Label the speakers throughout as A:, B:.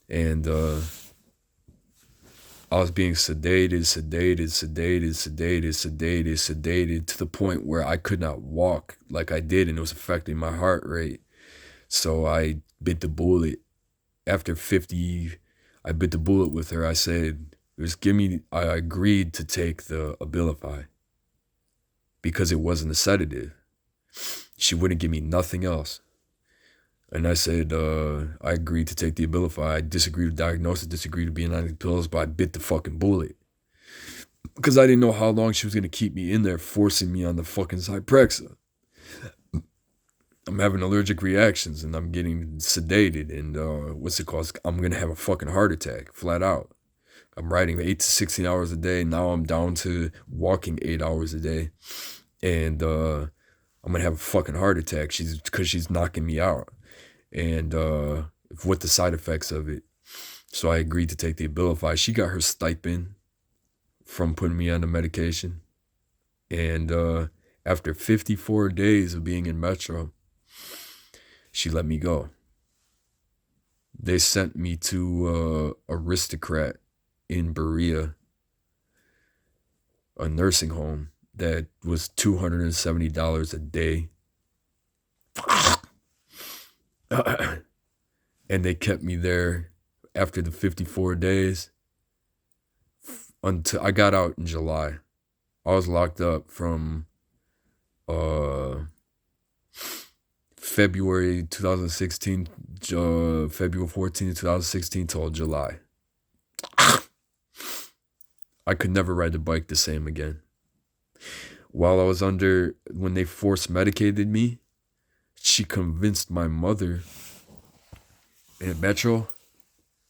A: And I was being sedated to the point where I could not walk like I did, and it was affecting my heart rate. So I bit the bullet. After 50, I bit the bullet with her. I said, just give me, I agreed to take the Abilify because it wasn't a sedative. She wouldn't give me nothing else. And I said, I agreed to take the Abilify. I disagreed with diagnosis, disagreed with being on the pills, but I bit the fucking bullet. Because I didn't know how long she was going to keep me in there, forcing me on the fucking Zyprexa. I'm having allergic reactions and I'm getting sedated and what's it called? I'm going to have a fucking heart attack, flat out. I'm riding 8 to 16 hours a day. Now I'm down to walking 8 hours a day. And I'm going to have a fucking heart attack because she's knocking me out. And with the side effects of it. So I agreed to take the Abilify. She got her stipend from putting me on the medication. And after 54 days of being in Metro, she let me go. They sent me to Aristocrat in Berea, a nursing home that was $270 a day. And they kept me there after the 54 days until I got out in July. I was locked up from February 2016, February 14th, 2016 till July. I could never ride the bike the same again. While I was when they force medicated me, she convinced my mother in Metro.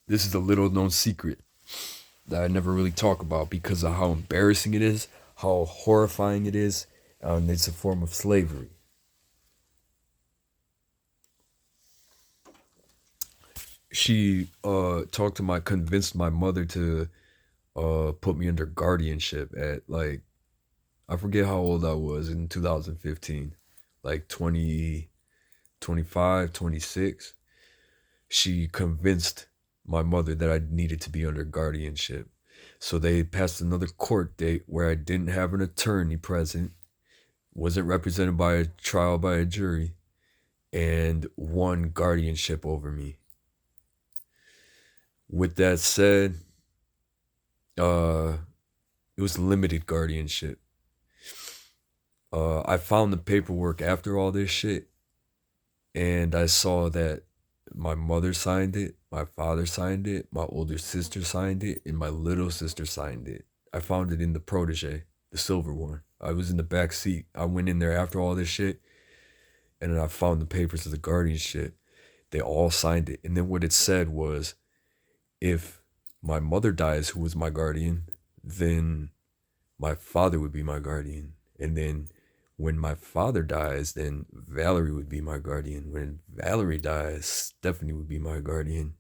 A: This is a little known secret that I never really talk about because of how embarrassing it is, how horrifying it is, and it's a form of slavery. She convinced my mother to put me under guardianship at like, I forget how old I was in 2015, like 20, 25, 26. She convinced my mother that I needed to be under guardianship. So they passed another court date where I didn't have an attorney present, wasn't represented by a trial by a jury, and won guardianship over me. With that said, it was limited guardianship. I found the paperwork after all this shit, and I saw that my mother signed it, my father signed it, my older sister signed it, and my little sister signed it. I found it in the Protege, the silver one. I was in the back seat. I went in there after all this shit, and then I found the papers of the guardianship. They all signed it. And then what it said was, if my mother dies, who was my guardian, then my father would be my guardian. And then when my father dies, then Valerie would be my guardian. When Valerie dies, Stephanie would be my guardian.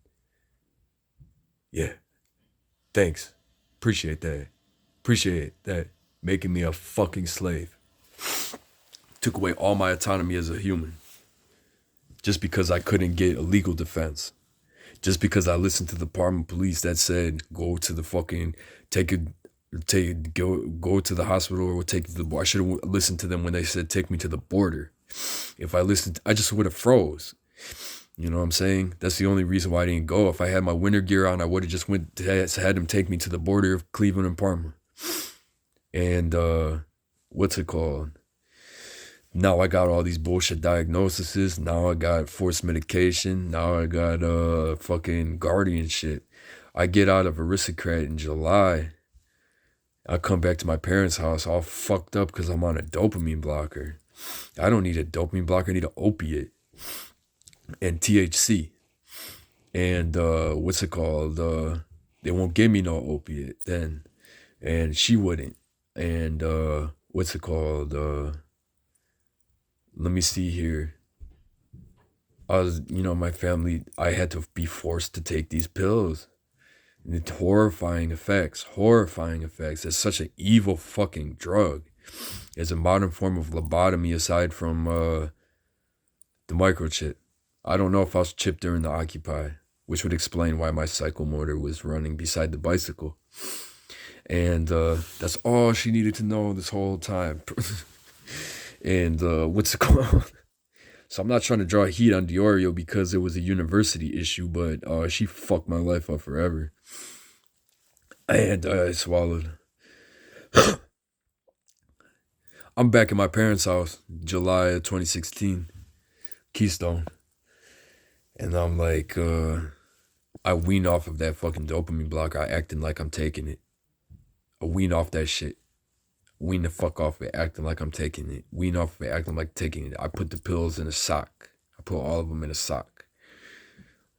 A: Yeah. Thanks. Appreciate that. Appreciate that. Making me a fucking slave. Took away all my autonomy as a human. Just because I couldn't get a legal defense. Just because I listened to the Department of Police that said, go to the fucking, go to the hospital or take the, I should have listened to them when they said, take me to the border. If I listened, I just would have froze. You know what I'm saying? That's the only reason why I didn't go. If I had my winter gear on, I would have just had them take me to the border of Cleveland and Parma. And, what's it called? Now I got all these bullshit diagnoses. Now I got forced medication. Now I got fucking guardianship. I get out of Aristocrat in July. I come back to my parents' house all fucked up because I'm on a dopamine blocker. I don't need a dopamine blocker. I need an opiate and THC. And what's it called? They won't give me no opiate then. And she wouldn't. And what's it called? Let me see here. My family, I had to be forced to take these pills. And it's horrifying effects. It's such an evil fucking drug. It's a modern form of lobotomy aside from the microchip. I don't know if I was chipped during the Occupy. which would explain why my cycle motor was running beside the bicycle. And that's all she needed to know this whole time. And what's it called? So I'm not trying to draw heat on Diorio because it was a university issue, but she fucked my life up forever. And I swallowed. I'm back in my parents' house, July of 2016, Keystone. And I'm like, I wean off of that fucking dopamine blocker, acting like I'm taking it. I wean off that shit. Wean the fuck off it, acting like I'm taking it. Wean off of it, acting like taking it. I put the pills in a sock. I put all of them in a sock.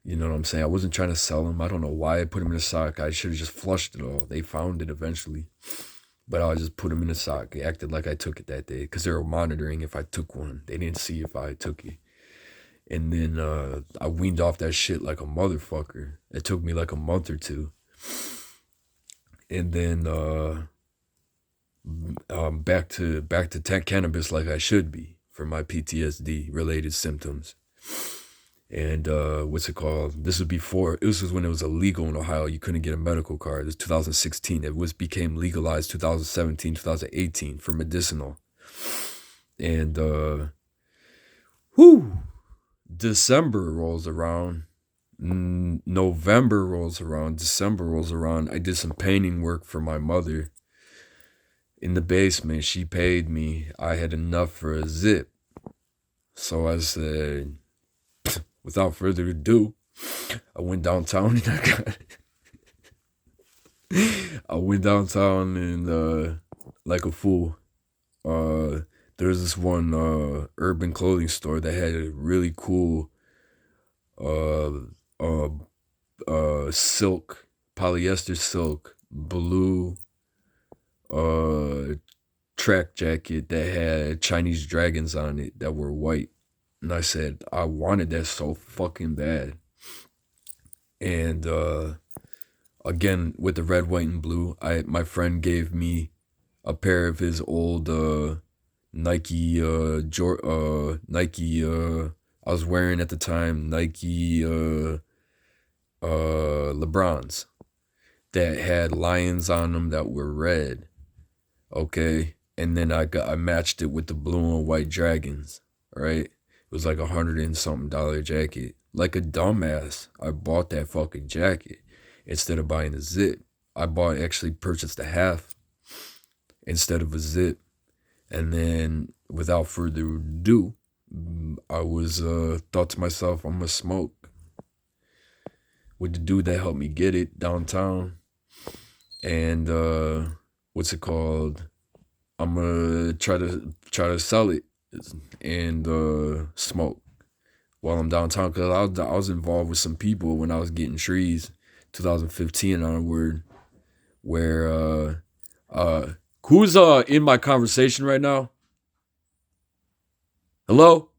A: You know what I'm saying? I wasn't trying to sell them. I don't know why I put them in a sock. I should have just flushed it all. They found it eventually. But I just put them in a sock. They acted like I took it that day because they were monitoring if I took one. They didn't see if I took it. And then I weaned off that shit like a motherfucker. It took me like a month or two. And then back to cannabis like I should be for my PTSD related symptoms. And what's it called? This was when it was illegal in Ohio. You couldn't get a medical card. It was 2016. It became legalized 2017, 2018 for medicinal. And December rolls around. November rolls around. December rolls around. I did some painting work for my mother in the basement. She paid me. I had enough for a zip. So I said, without further ado, I went downtown and I went downtown and like a fool. There's this one urban clothing store that had a really cool silk, polyester silk, blue track jacket that had Chinese dragons on it that were white. And I said, I wanted that so fucking bad. And again, with the red, white, and blue, my friend gave me a pair of his old Nike I was wearing at the time Nike LeBrons that had lions on them that were red. Okay. And then I matched it with the blue and white dragons, right? It was like $100 and something jacket. Like a dumbass, I bought that fucking jacket instead of buying a zip. I actually purchased a half instead of a zip. And then without further ado, I was thought to myself, I'm gonna smoke with the dude that helped me get it downtown. And what's it called? I'm gonna try to sell it and smoke while I'm downtown, because I was involved with some people when I was getting trees, 2015 onward, where who's in my conversation right now? Hello?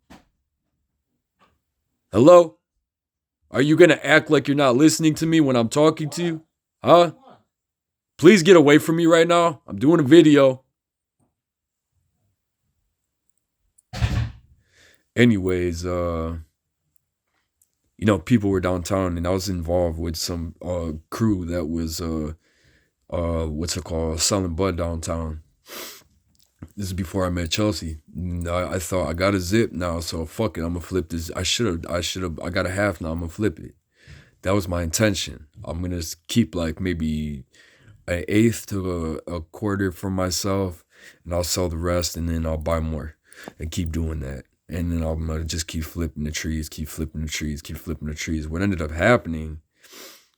A: Hello? Are you gonna act like you're not listening to me when I'm talking to you? Huh? Please get away from me right now. I'm doing a video. Anyways, people were downtown and I was involved with some crew that was selling bud downtown. This is before I met Chelsea. I thought I got a zip now, so fuck it, I'm gonna flip this. I got a half now, I'm gonna flip it. That was my intention. I'm gonna keep like maybe an eighth to a quarter for myself, and I'll sell the rest, and then I'll buy more and keep doing that. And then I'm gonna just keep flipping the trees. What ended up happening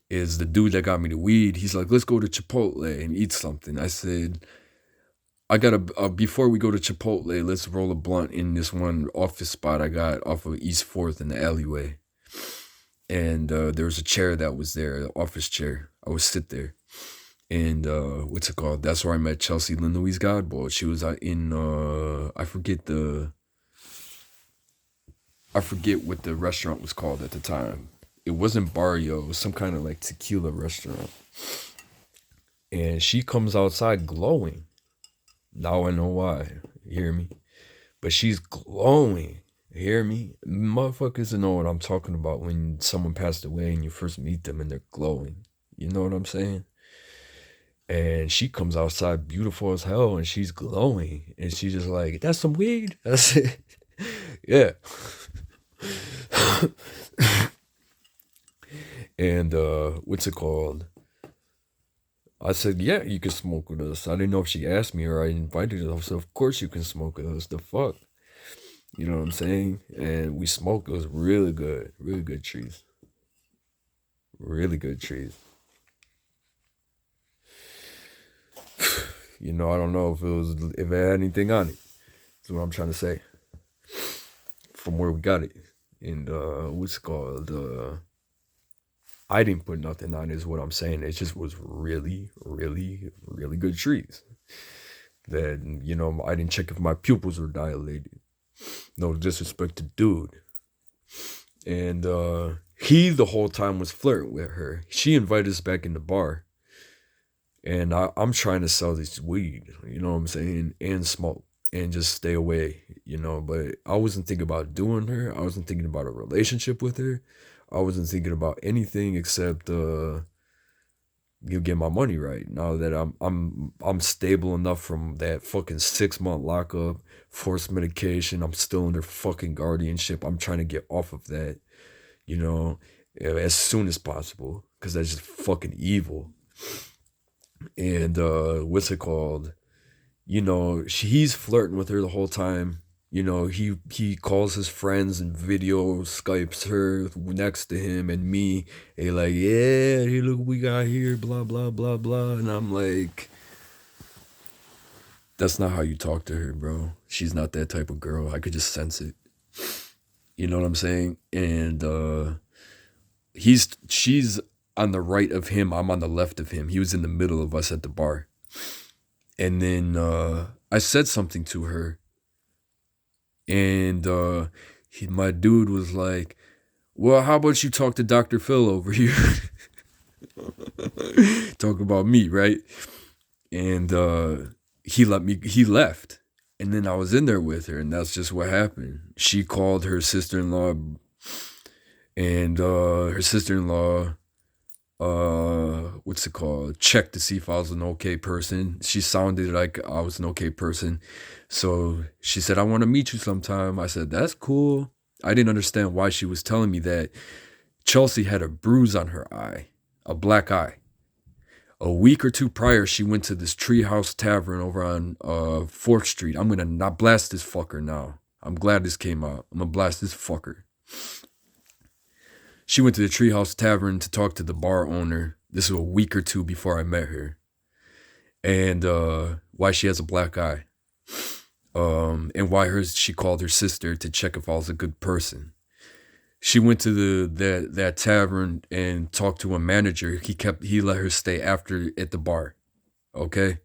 A: is the dude that got me the weed, he's like, let's go to Chipotle and eat something. I said, I gotta, before we go to Chipotle, let's roll a blunt in this one office spot I got off of East 4th in the alleyway. And there was a chair that was there, an office chair. I would sit there. And what's it called? That's where I met Chelsea Lynn Louise Godbold. She was in, I forget what the restaurant was called at the time. It wasn't Barrio. It was some kind of like tequila restaurant. And she comes outside glowing. Now I know why. You hear me? But she's glowing. Hear me? Motherfuckers know what I'm talking about when someone passed away and you first meet them and they're glowing. You know what I'm saying? And she comes outside beautiful as hell and she's glowing. And she's just like, that's some weed. That's it. Yeah. And what's it called? I said, yeah, you can smoke with us. I didn't know if she asked me or I invited her. I said, of course you can smoke with us. The fuck? You know what I'm saying? And we smoked. It was really good. Really good trees. Really good trees. You know, I don't know if it had anything on it. That's what I'm trying to say. From where we got it. And what's it called? I didn't put nothing on it is what I'm saying. It just was really, really, really good trees. That, you know, I didn't check if my pupils were dilated. No disrespect to dude. And he the whole time was flirting with her. She invited us back in the bar. And I'm trying to sell this weed, you know what I'm saying, and smoke and just stay away, you know. But I wasn't thinking about doing her. I wasn't thinking about a relationship with her. I wasn't thinking about anything except you get my money right. Now that I'm stable enough from that fucking 6-month lockup, forced medication. I'm still under fucking guardianship. I'm trying to get off of that, you know, as soon as possible because that's just fucking evil. And what's it called? You know, he's flirting with her the whole time. You know, he calls his friends and video Skypes her next to him and me. They like, yeah, hey, look what we got here, blah blah blah blah. And I'm like, that's not how you talk to her, bro. She's not that type of girl. I could just sense it. You know what I'm saying? And she's on the right of him. I'm on the left of him. He was in the middle of us at the bar. And then I said something to her. And my dude was like, well, how about you talk to Dr. Phil over here? Talk about me, right? And he left. And then I was in there with her, and that's just what happened. She called her sister-in-law, and her sister-in-law, what's it called? Checked to see if I was an okay person. She sounded like I was an okay person. So she said, I want to meet you sometime. I said, that's cool. I didn't understand why she was telling me that. Chelsea had a bruise on her eye, a black eye. A week or two prior, she went to this Treehouse Tavern over on 4th Street. I'm going to not blast this fucker now. I'm glad this came out. I'm going to blast this fucker. She went to the Treehouse Tavern to talk to the bar owner. This was a week or two before I met her. And why she has a black eye. And why she called her sister to check if I was a good person. She went to that tavern and talked to a manager. He let her stay after at the bar. Okay?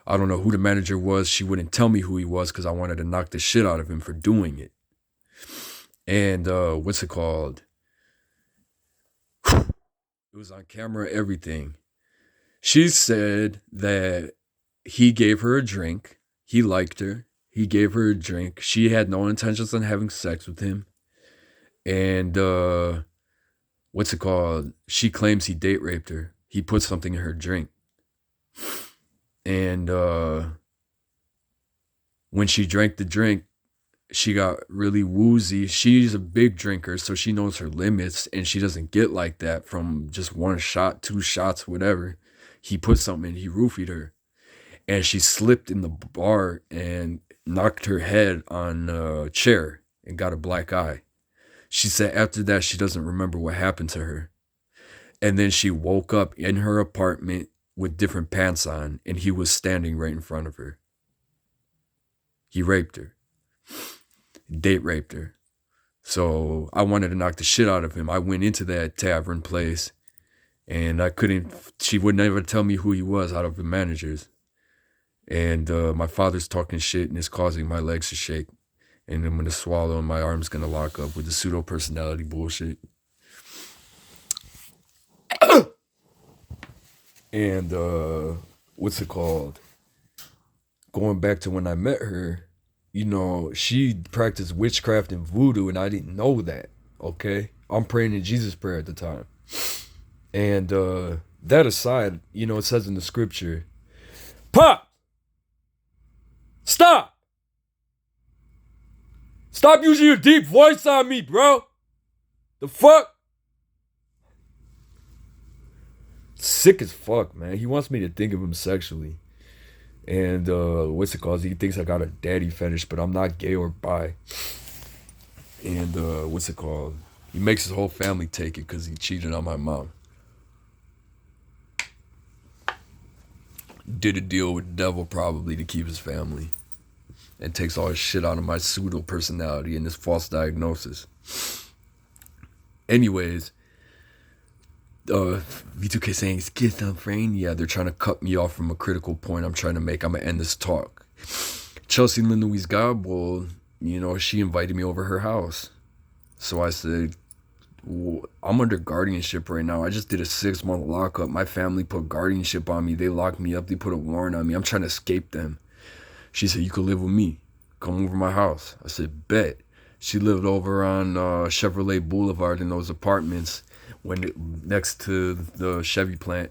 A: I don't know who the manager was. She wouldn't tell me who he was because I wanted to knock the shit out of him for doing it. And what's it called? It was on camera, everything. She said that he gave her a drink. He liked her. He gave her a drink. She had no intentions on having sex with him. And what's it called? She claims he date raped her. He put something in her drink. And when she drank the drink, she got really woozy. She's a big drinker, so she knows her limits, and she doesn't get like that from just one shot, 2 shots, whatever. He put something in, he roofied her. And she slipped in the bar and knocked her head on a chair and got a black eye. She said after that, she doesn't remember what happened to her. And then she woke up in her apartment with different pants on, and he was standing right in front of her. He raped her. Date raped her. So I wanted to knock the shit out of him. I went into that tavern place, and she would never tell me who he was out of the managers. And my father's talking shit, and it's causing my legs to shake. And I'm going to swallow, and my arm's going to lock up with the pseudo-personality bullshit. And what's it called? Going back to when I met her, you know, she practiced witchcraft and voodoo, and I didn't know that. Okay, I'm praying in Jesus' prayer at the time, and that aside, you know, it says in the scripture, "Pop, stop, stop using your deep voice on me, bro. The fuck." Sick as fuck, man. He wants me to think of him sexually. And what's it called? He thinks I got a daddy fetish, but I'm not gay or bi. And what's it called? He makes his whole family take it because he cheated on my mom. Did a deal with the devil probably to keep his family. And takes all his shit out of my pseudo personality and this false diagnosis. Anyways, V2K saying schizophrenia. They're trying to cut me off from a critical point I'm trying to make. I'm gonna end this talk. Chelsea Lynn Louise Godbold, you know, she invited me over her house. So I said, well, I'm under guardianship right now. I just did a 6-month lockup. My family put guardianship on me. They locked me up. They put a warrant on me. I'm trying to escape them. She said, you could live with me. Come over my house. I said, bet. She lived over on Chevrolet Boulevard in those apartments next to the Chevy plant.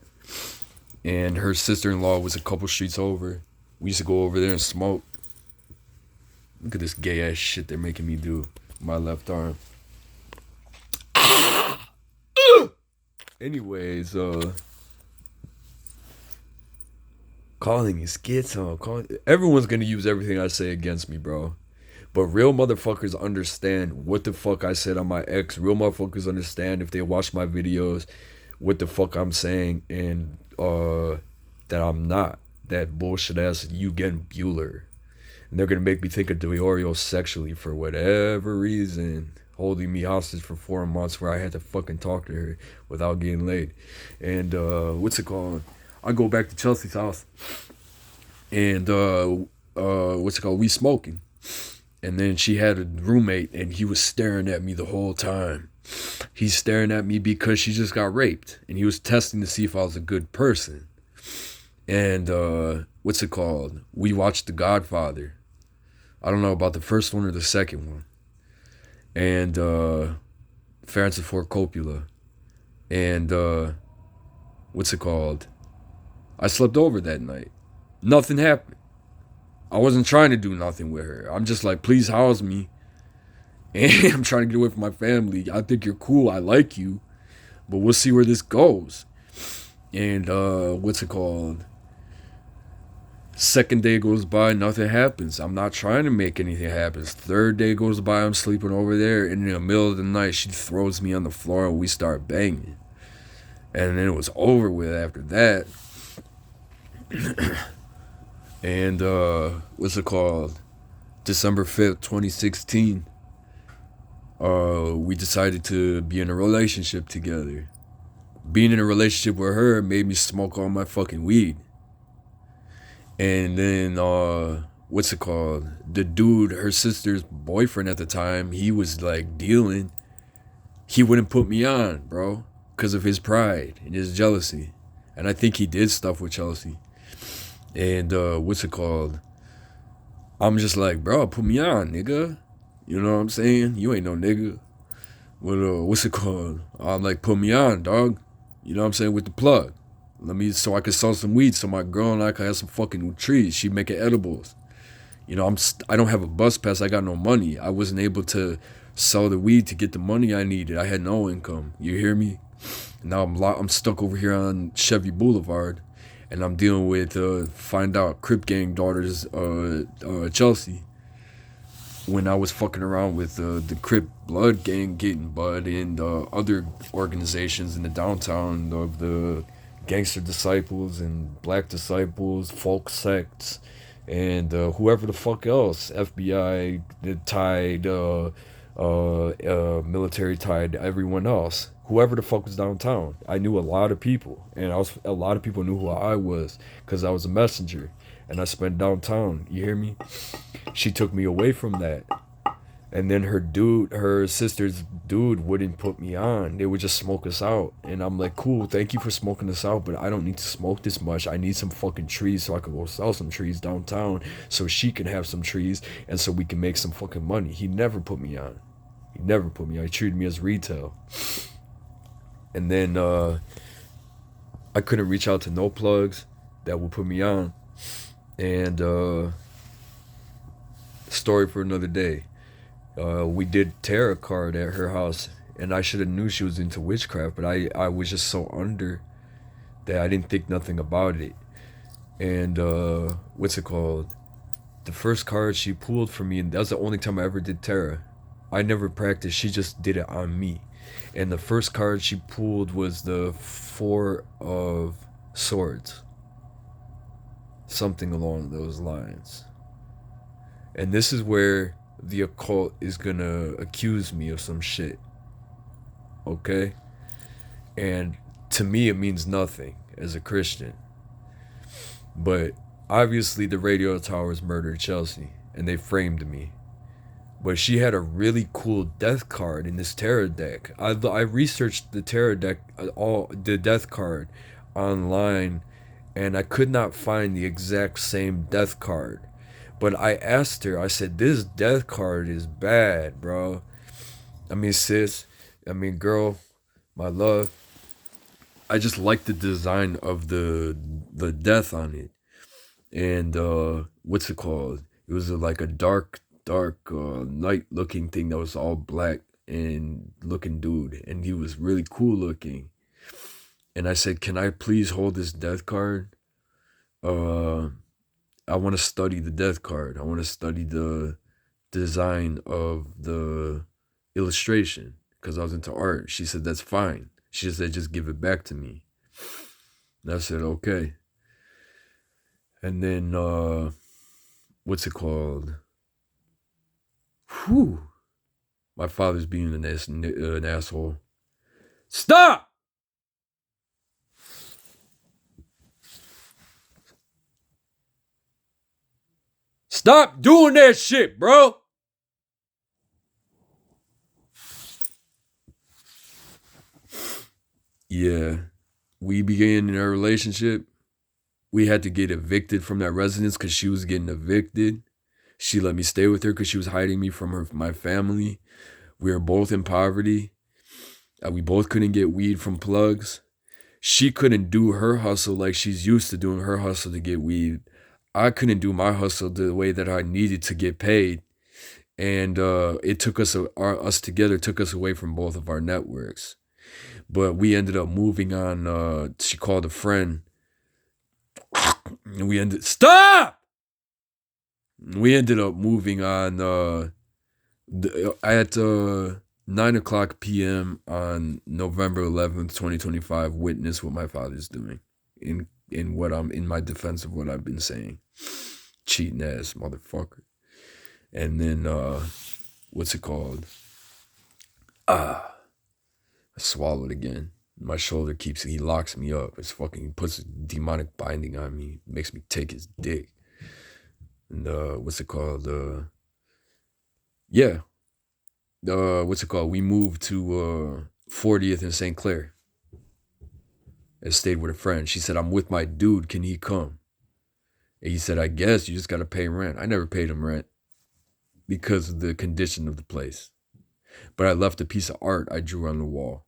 A: And her sister-in-law was a couple streets over. We used to go over there and smoke. Look at this gay-ass shit they're making me do. My left arm. Anyways, calling me schizo. Everyone's gonna use everything I say against me, bro. But real motherfuckers understand what the fuck I said on my ex. Real motherfuckers understand if they watch my videos what the fuck I'm saying, and that I'm not that bullshit ass Eugen Bueller. And they're gonna make me think of Diorio sexually for whatever reason, holding me hostage for 4 months where I had to fucking talk to her without getting laid. And what's it called? I go back to Chelsea's house, and what's it called? We smoking. And then she had a roommate, and he was staring at me the whole time. He's staring at me because she just got raped, and he was testing to see if I was a good person. And what's it called? We watched The Godfather. I don't know about the first one or the second one. And Francis Ford Coppola. And what's it called? I slept over that night. Nothing happened. I wasn't trying to do nothing with her. I'm just like, please house me. And I'm trying to get away from my family. I think you're cool. I like you. But we'll see where this goes. And what's it called? Second day goes by, nothing happens. I'm not trying to make anything happen. Third day goes by, I'm sleeping over there. And in the middle of the night, she throws me on the floor and we start banging. And then it was over with after that. And what's it called? December 5th, 2016. We decided to be in a relationship together. Being in a relationship with her made me smoke all my fucking weed. And then what's it called? The dude, her sister's boyfriend at the time, he was like dealing. He wouldn't put me on, bro, because of his pride and his jealousy. And I think he did stuff with Chelsea. And what's it called? I'm just like, bro, put me on, nigga. You know what I'm saying? You ain't no nigga. But what's it called? I'm like, put me on, dog. You know what I'm saying? With the plug. So I could sell some weed so my girl and I could have some fucking trees. She making edibles. You know, I don't have a bus pass. I got no money. I wasn't able to sell the weed to get the money I needed. I had no income. You hear me? Now I'm stuck over here on Chevy Boulevard. And I'm dealing with, find out, Crip Gang daughters, Chelsea. When I was fucking around with the Crip Blood Gang, Getting Bud, and other organizations in the downtown of the Gangster Disciples and Black Disciples, folk sects, and whoever the fuck else, FBI, the Tide, military Tide, everyone else. Whoever the fuck was downtown. I knew a lot of people, and a lot of people knew who I was because I was a messenger, and I spent downtown. You hear me? She took me away from that, And then her sister's dude wouldn't put me on. They would just smoke us out. And I'm like, cool, thank you for smoking us out, but I don't need to smoke this much. I need some fucking trees so I can go sell some trees downtown so she can have some trees and so we can make some fucking money. He never put me on. He never put me on. He treated me as retail. And then I couldn't reach out to no plugs that would put me on. And story for another day. We did tarot card at her house, and I should have knew she was into witchcraft, but I was just so under that I didn't think nothing about it. And what's it called? The first card she pulled for me, and that was the only time I ever did tarot. I never practiced. She just did it on me. And the first card she pulled was the Four of Swords. Something along those lines. And this is where the occult is gonna accuse me of some shit. Okay? And to me, it means nothing as a Christian. But obviously, the radio towers murdered Chelsea, and they framed me. But she had a really cool death card in this tarot deck. I researched the tarot deck, all the death card, online, and I could not find the exact same death card. But I asked her, I said, this death card is bad, bro. I mean, sis, I mean, girl, my love. I just like the design of the death on it. And what's it called? It was like a dark night looking thing that was all black and looking dude. And he was really cool looking. And I said, can I please hold this death card? I want to study the death card. I want to study the design of the illustration because I was into art. She said, that's fine. She just said, just give it back to me. And I said, okay. And then, what's it called? Whew. My father's being an asshole. Stop! Stop doing that shit, bro! Yeah. We began in our relationship. We had to get evicted from that residence because she was getting evicted. She let me stay with her because she was hiding me from my family. We were both in poverty. We both couldn't get weed from plugs. She couldn't do her hustle like she's used to doing her hustle to get weed. I couldn't do my hustle the way that I needed to get paid. And it took us together, took us away from both of our networks. But we ended up moving on. She called a friend. And we ended... Stop! We ended up moving on at 9 o'clock p.m. on November 11th, 2025. Witness what my father's doing in what I'm in my defense of what I've been saying. Cheating ass motherfucker. And then what's it called? I swallowed again. My shoulder he locks me up. He puts a demonic binding on me. Makes me take his dick. And what's it called? What's it called? We moved to 40th in St. Clair. I stayed with a friend. She said, I'm with my dude. Can he come? And he said, I guess you just got to pay rent. I never paid him rent because of the condition of the place. But I left a piece of art I drew on the wall.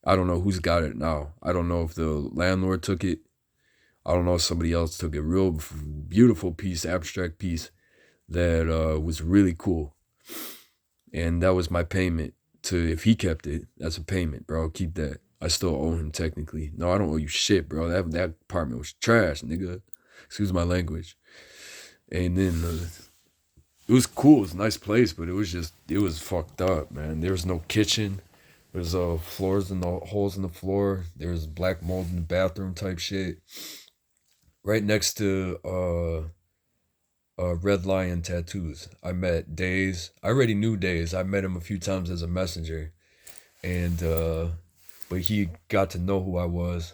A: I don't know who's got it now. I don't know if the landlord took it. I don't know if somebody else took it. Real beautiful piece, abstract piece that was really cool. And that was my payment to, if he kept it, that's a payment, bro. Keep that. I still owe him technically. No, I don't owe you shit, bro. That apartment was trash, nigga. Excuse my language. And then it was cool. It was a nice place, but it was fucked up, man. There was no kitchen. There's floors and the holes in the floor. There's black mold in the bathroom type shit. Right next to Red Lion Tattoos. I met Days. I already knew Days. I met him a few times as a messenger. And but he got to know who I was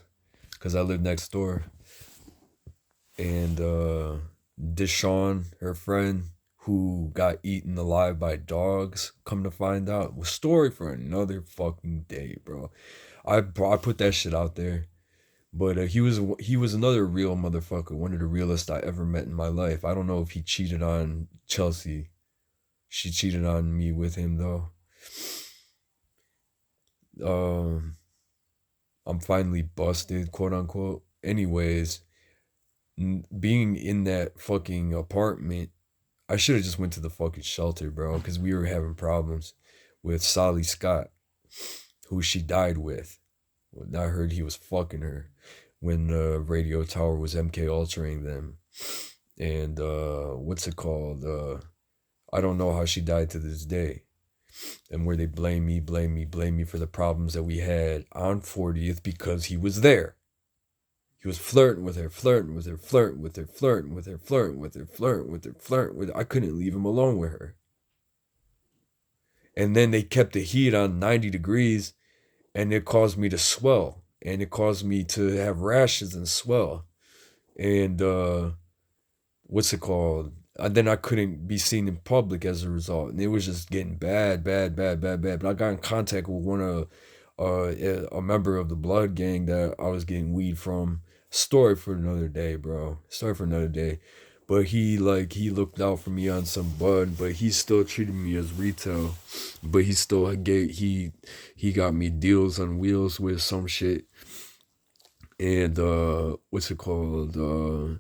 A: because I lived next door. And Deshawn, her friend, who got eaten alive by dogs. Come to find out, a story for another fucking day, bro. I put that shit out there. But he was another real motherfucker, one of the realest I ever met in my life. I don't know if he cheated on Chelsea. She cheated on me with him though. Um, I'm finally busted, quote unquote. Anyways, being in that fucking apartment, I should have just went to the fucking shelter, bro, because we were having problems with Sally Scott, who she died with. I heard he was fucking her when the radio tower was MK Ultraing them. And what's it called? I don't know how she died to this day. And where they blame me for the problems that we had on 40th because he was there. He was flirting with her. I couldn't leave him alone with her. And then they kept the heat on 90 degrees, and it caused me to swell. And it caused me to have rashes and swell. And what's it called? Then I couldn't be seen in public as a result, and it was just getting bad. But I got in contact with one of a member of the Blood Gang that I was getting weed from. Story for another day, bro. Story for another day. But he looked out for me on some bud, but he still treated me as retail. But he still he got me deals on wheels with some shit. And what's it called?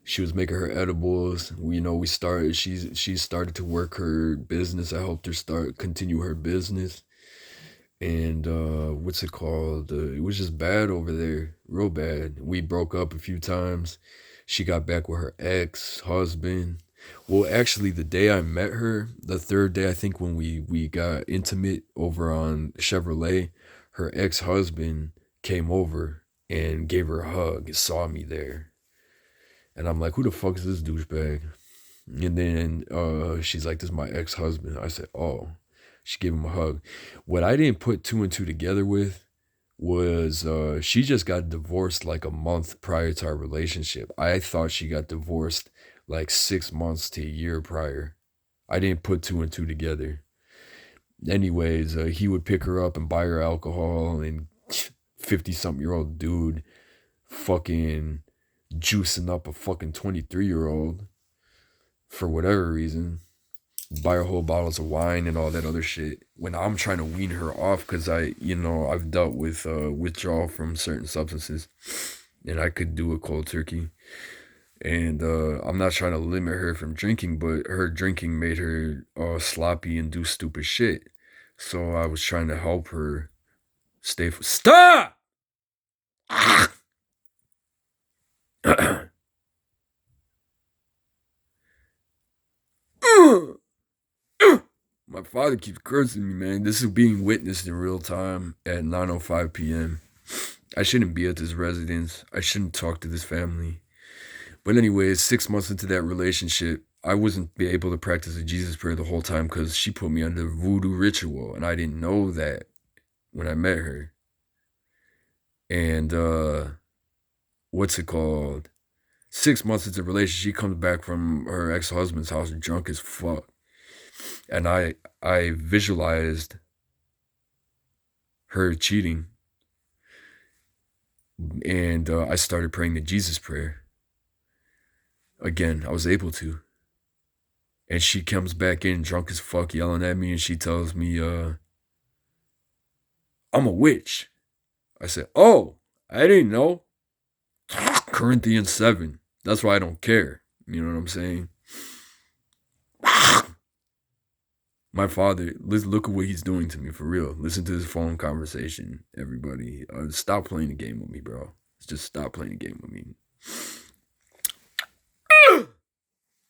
A: She was making her edibles. We started. She started to work her business. I helped her continue her business. And what's it called? It was just bad over there, real bad. We broke up a few times. She got back with her ex-husband. Well, actually, the day I met her, the third day, I think, when we got intimate over on Chevrolet, her ex-husband came over and gave her a hug and saw me there. And I'm like, who the fuck is this douchebag? And then she's like, this is my ex-husband. I said, oh. She gave him a hug. What I didn't put two and two together with was she just got divorced like a month prior to our relationship. I thought she got divorced like 6 months to a year prior. I didn't put two and two together. Anyways, he would pick her up and buy her alcohol, and 50-something-year-old dude fucking juicing up a fucking 23-year-old for whatever reason. Buy her whole bottles of wine and all that other shit when I'm trying to wean her off, because I've dealt with withdrawal from certain substances, and I could do a cold turkey. And I'm not trying to limit her from drinking, but her drinking made her sloppy and do stupid shit. So I was trying to help her stay. Stop! My father keeps cursing me, man. This is being witnessed in real time at 9:05 p.m. I shouldn't be at this residence. I shouldn't talk to this family. But anyways, 6 months into that relationship, I wasn't able to practice a Jesus prayer the whole time because she put me under voodoo ritual, and I didn't know that when I met her. And what's it called? 6 months into the relationship, she comes back from her ex-husband's house drunk as fuck. And I visualized her cheating, and I started praying the Jesus prayer. Again, I was able to. And she comes back in drunk as fuck, yelling at me, and she tells me, I'm a witch. I said, oh, I didn't know. Corinthians 7. That's why I don't care. You know what I'm saying? My father, look at what he's doing to me, for real. Listen to this phone conversation, everybody. Stop playing the game with me, bro. Just stop playing the game with me.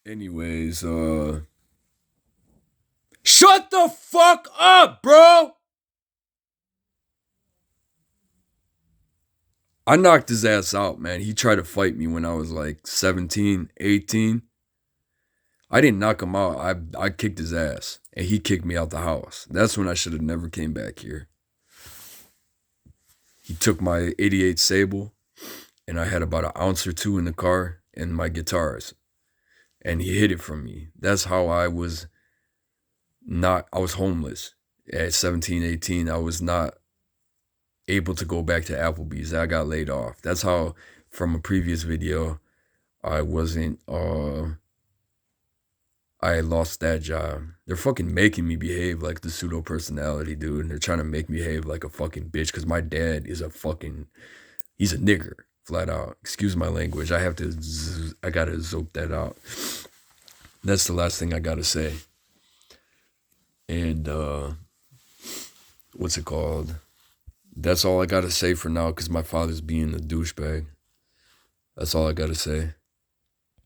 A: Anyways, shut the fuck up, bro! I knocked his ass out, man. He tried to fight me when I was like 17, 18. I didn't knock him out. I kicked his ass, and he kicked me out the house. That's when I should have never came back here. He took my 88 Sable, and I had about an ounce or two in the car, and my guitars. and he hid it from me. That's how I was homeless at 17, 18. I was not able to go back to Applebee's. I got laid off. That's how, from a previous video, I lost that job. They're fucking making me behave like the pseudo personality, dude. And they're trying to make me behave like a fucking bitch because my dad is he's a nigger, flat out. Excuse my language. I gotta zope that out. That's the last thing I gotta say. And, what's it called? That's all I gotta say for now because my father's being a douchebag. That's all I gotta say.